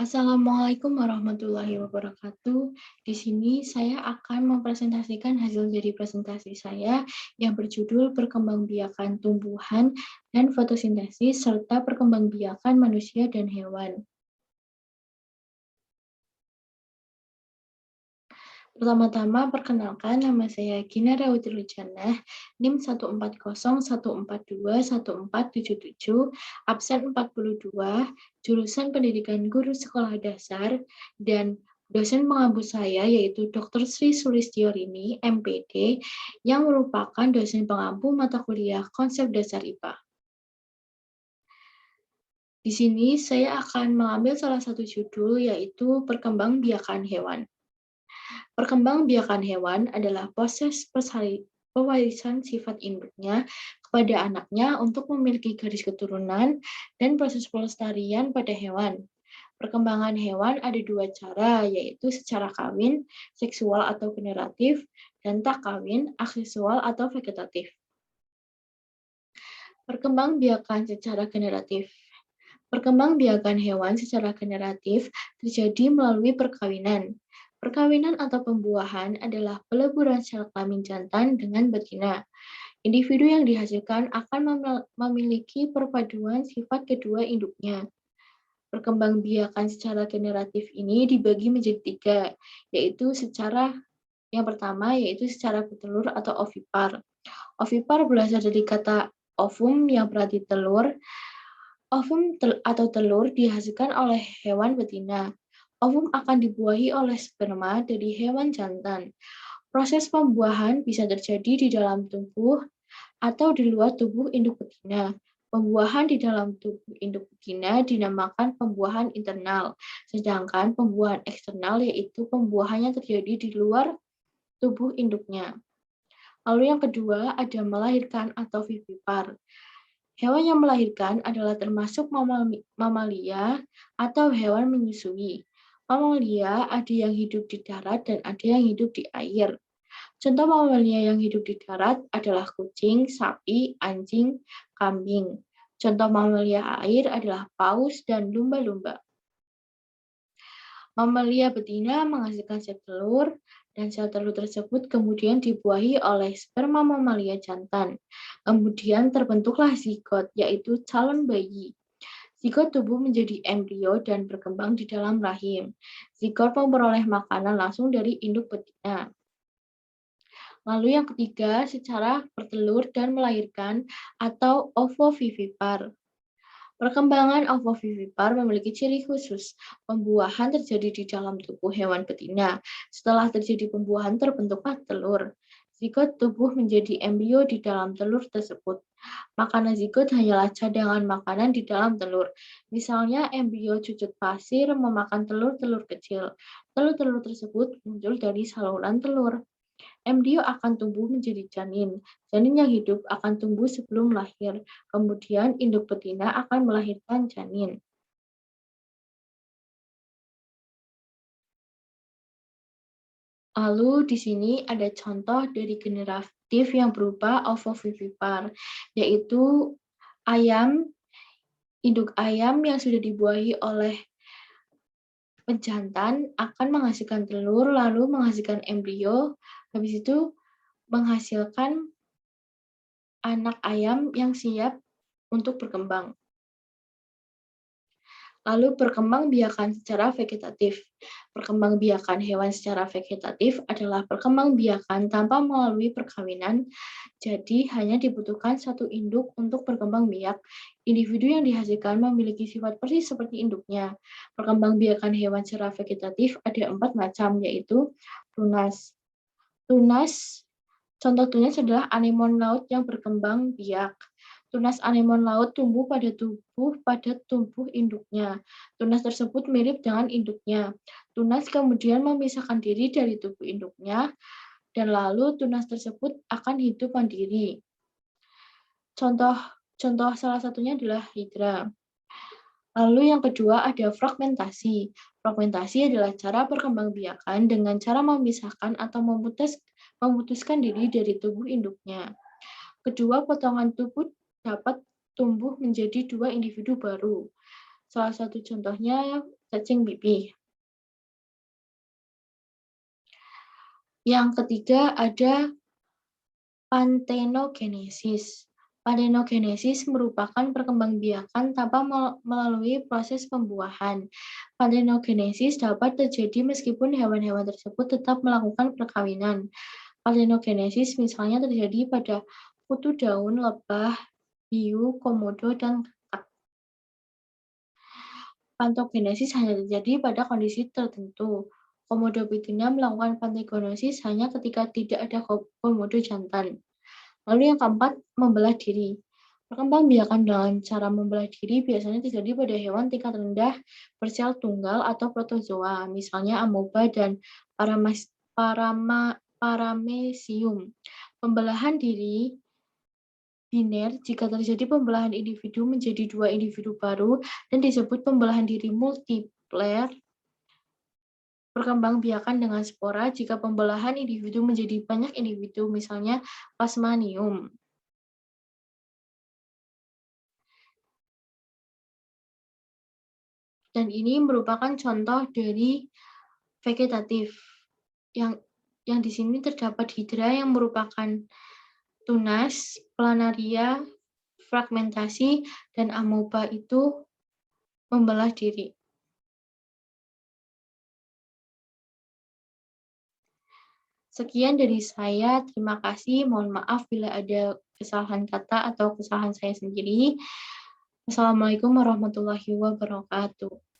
Assalamualaikum warahmatullahi wabarakatuh. Di sini saya akan mempresentasikan hasil dari presentasi saya yang berjudul Perkembangbiakan Tumbuhan dan Fotosintesis serta Perkembangbiakan Manusia dan Hewan. Pertama-tama, perkenalkan nama saya Gina Rawatrijannah, NIM 14014211477, absen 42, jurusan Pendidikan Guru Sekolah Dasar, dan dosen pengampu saya yaitu Dr. Sri Sulistiorini, MPD, yang merupakan dosen pengampu mata kuliah Konsep Dasar IPA. Di sini saya akan mengambil salah satu judul yaitu Perkembangbiakan Hewan. Perkembangbiakan hewan adalah proses pewarisan sifat induknya kepada anaknya untuk memiliki garis keturunan dan proses pelestarian pada hewan. Perkembangan hewan ada dua cara, yaitu secara kawin, seksual atau generatif, dan tak kawin, aseksual atau vegetatif. Perkembangbiakan secara generatif. Perkembangbiakan hewan secara generatif terjadi melalui perkawinan. Perkawinan atau pembuahan adalah peleburan sel kelamin jantan dengan betina. Individu yang dihasilkan akan memiliki perpaduan sifat kedua induknya. Perkembangbiakan secara generatif ini dibagi menjadi tiga, yaitu yang pertama yaitu secara bertelur atau ovipar. Ovipar berasal dari kata ovum yang berarti telur. Ovum atau telur dihasilkan oleh hewan betina. Ovum akan dibuahi oleh sperma dari hewan jantan. Proses pembuahan bisa terjadi di dalam tubuh atau di luar tubuh induk betina. Pembuahan di dalam tubuh induk betina dinamakan pembuahan internal, sedangkan pembuahan eksternal yaitu pembuahannya terjadi di luar tubuh induknya. Lalu yang kedua ada melahirkan atau vivipar. Hewan yang melahirkan adalah termasuk mamalia atau hewan menyusui. Mamalia ada yang hidup di darat dan ada yang hidup di air. Contoh mamalia yang hidup di darat adalah kucing, sapi, anjing, kambing. Contoh mamalia air adalah paus dan lumba-lumba. Mamalia betina menghasilkan sel telur, dan sel telur tersebut kemudian dibuahi oleh sperma mamalia jantan. Kemudian terbentuklah zigot, yaitu calon bayi. Zigot tumbuh menjadi embrio dan berkembang di dalam rahim. Zigot memperoleh makanan langsung dari induk betina. Lalu yang ketiga, secara bertelur dan melahirkan atau ovovivipar. Perkembangan ovovivipar memiliki ciri khusus. Pembuahan terjadi di dalam tubuh hewan betina. Setelah terjadi pembuahan, terbentuklah telur. Zigot tumbuh menjadi embrio di dalam telur tersebut. Makanan zigot hanyalah cadangan makanan di dalam telur. Misalnya, embrio cucut pasir memakan telur-telur kecil. Telur-telur tersebut muncul dari saluran telur. Embrio akan tumbuh menjadi janin. Janin yang hidup akan tumbuh sebelum lahir. Kemudian induk betina akan melahirkan janin. Lalu di sini ada contoh dari generatif yang berupa ovovivipar, yaitu ayam, induk ayam yang sudah dibuahi oleh pejantan akan menghasilkan telur, lalu menghasilkan embrio, habis itu menghasilkan anak ayam yang siap untuk berkembang. Lalu perkembangbiakan secara vegetatif. Perkembangbiakan hewan secara vegetatif adalah perkembangbiakan tanpa melalui perkawinan, jadi hanya dibutuhkan satu induk untuk berkembang biak. Individu yang dihasilkan memiliki sifat persis seperti induknya. Perkembangbiakan hewan secara vegetatif ada 4 macam, yaitu tunas. Tunas, contoh tunas adalah anemon laut yang berkembang biak. Tunas anemon laut tumbuh pada tubuh induknya. Tunas tersebut mirip dengan induknya. Tunas kemudian memisahkan diri dari tubuh induknya, dan lalu tunas tersebut akan hidup mandiri. Contoh salah satunya adalah hidra. Lalu yang kedua ada fragmentasi. Fragmentasi adalah cara perkembangbiakan dengan cara memisahkan atau memutuskan diri dari tubuh induknya. Kedua potongan tubuh dapat tumbuh menjadi dua individu baru. Salah satu contohnya cacing pipih. Yang ketiga ada Panthenogenesis. Panthenogenesis merupakan perkembangbiakan tanpa melalui proses pembuahan. Panthenogenesis dapat terjadi meskipun hewan-hewan tersebut tetap melakukan perkawinan. Panthenogenesis misalnya terjadi pada kutu daun, lebah, hiu, komodo, dan katak. Pantogenesis hanya terjadi pada kondisi tertentu. Komodo betina melakukan pantogenesis hanya ketika tidak ada komodo jantan. Lalu yang keempat, membelah diri. Perkembangbiakan dengan cara membelah diri biasanya terjadi pada hewan tingkat rendah bersel tunggal atau protozoa, misalnya amoeba dan paramecium. Pembelahan diri biner jika terjadi pembelahan individu menjadi dua individu baru dan disebut pembelahan diri multipler. Perkembangbiakan dengan spora jika pembelahan individu menjadi banyak individu, misalnya plasmanium. Dan ini merupakan contoh dari vegetatif. Yang di sini terdapat hidra yang merupakan tunas, planaria, fragmentasi, dan amoeba itu membelah diri. Sekian dari saya, terima kasih. Mohon maaf bila ada kesalahan kata atau kesalahan saya sendiri. Wassalamualaikum warahmatullahi wabarakatuh.